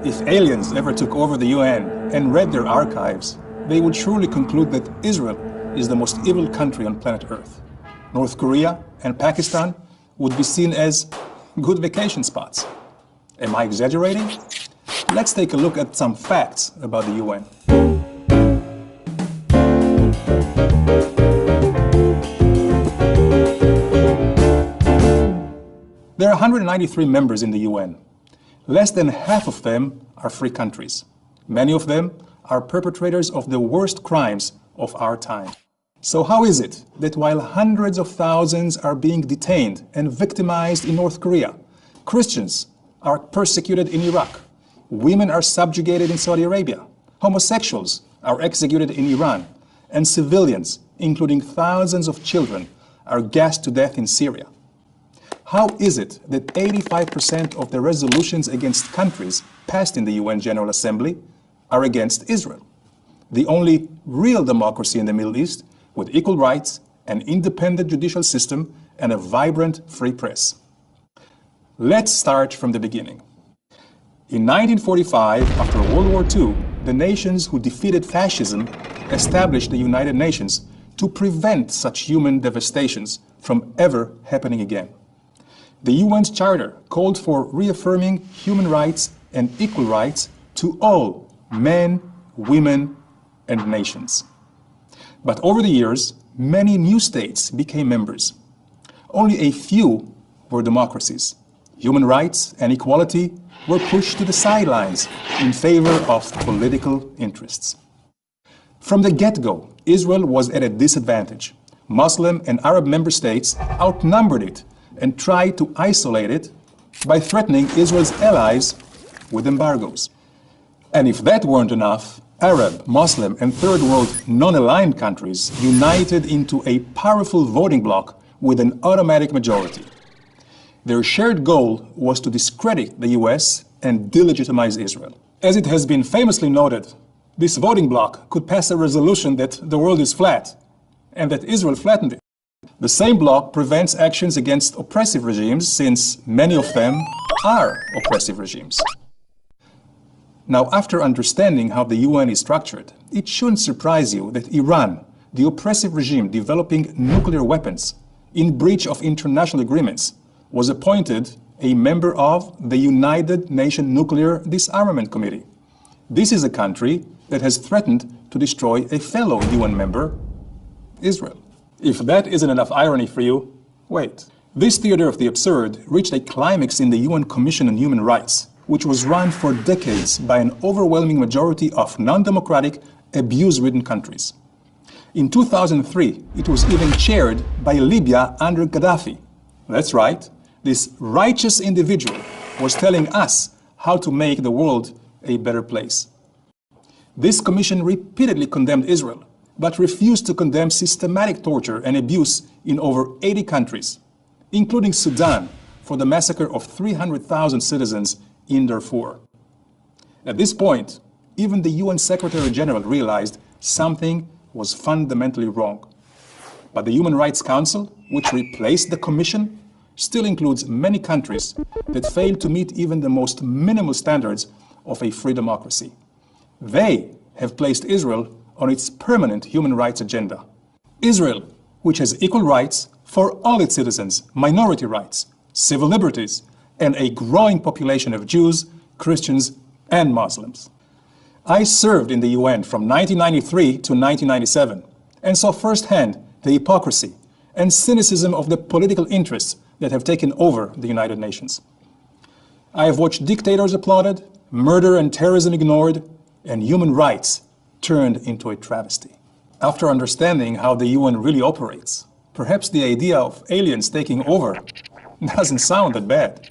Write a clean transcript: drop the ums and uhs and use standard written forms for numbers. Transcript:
If aliens ever took over the UN and read their archives, they would surely conclude that Israel is the most evil country on planet Earth. North Korea and Pakistan would be seen as good vacation spots. Am I exaggerating? Let's take a look at some facts about the UN. There are 193 members in the UN. Less than half of them are free countries. Many of them are perpetrators of the worst crimes of our time. So how is it that while hundreds of thousands are being detained and victimized in North Korea, Christians are persecuted in Iraq, women are subjugated in Saudi Arabia, homosexuals are executed in Iran, and civilians, including thousands of children, are gassed to death in Syria? How is it that 85% of the resolutions against countries passed in the UN General Assembly are against Israel, the only real democracy in the Middle East with equal rights, an independent judicial system, and a vibrant free press? Let's start from the beginning. In 1945, after World War II, the nations who defeated fascism established the United Nations to prevent such human devastations from ever happening again. The UN's charter called for reaffirming human rights and equal rights to all men, women, and nations. But over the years, many new states became members. Only a few were democracies. Human rights and equality were pushed to the sidelines in favor of political interests. From the get-go, Israel was at a disadvantage. Muslim and Arab member states outnumbered it and tried to isolate it by threatening Israel's allies with embargoes. And if that weren't enough, Arab, Muslim, and Third World non-aligned countries united into a powerful voting bloc with an automatic majority. Their shared goal was to discredit the US and delegitimize Israel. As it has been famously noted, this voting bloc could pass a resolution that the world is flat and that Israel flattened it. The same bloc prevents actions against oppressive regimes, since many of them are oppressive regimes. Now, after understanding how the UN is structured, it shouldn't surprise you that Iran, the oppressive regime developing nuclear weapons in breach of international agreements, was appointed a member of the United Nations Nuclear Disarmament Committee. This is a country that has threatened to destroy a fellow UN member, Israel. If that isn't enough irony for you, wait. This theater of the absurd reached a climax in the UN Commission on Human Rights, which was run for decades by an overwhelming majority of non-democratic, abuse-ridden countries. In 2003, it was even chaired by Libya under Gaddafi. That's right, this righteous individual was telling us how to make the world a better place. This commission repeatedly condemned Israel, but refused to condemn systematic torture and abuse in over 80 countries, including Sudan, for the massacre of 300,000 citizens in Darfur. At this point, even the UN Secretary General realized something was fundamentally wrong. But the Human Rights Council, which replaced the Commission, still includes many countries that fail to meet even the most minimal standards of a free democracy. They have placed Israel on its permanent human rights agenda. Israel, which has equal rights for all its citizens, minority rights, civil liberties, and a growing population of Jews, Christians, and Muslims. I served in the UN from 1993 to 1997 and saw firsthand the hypocrisy and cynicism of the political interests that have taken over the United Nations. I have watched dictators applauded, murder and terrorism ignored, and human rights turned into a travesty. After understanding how the UN really operates, perhaps the idea of aliens taking over doesn't sound that bad.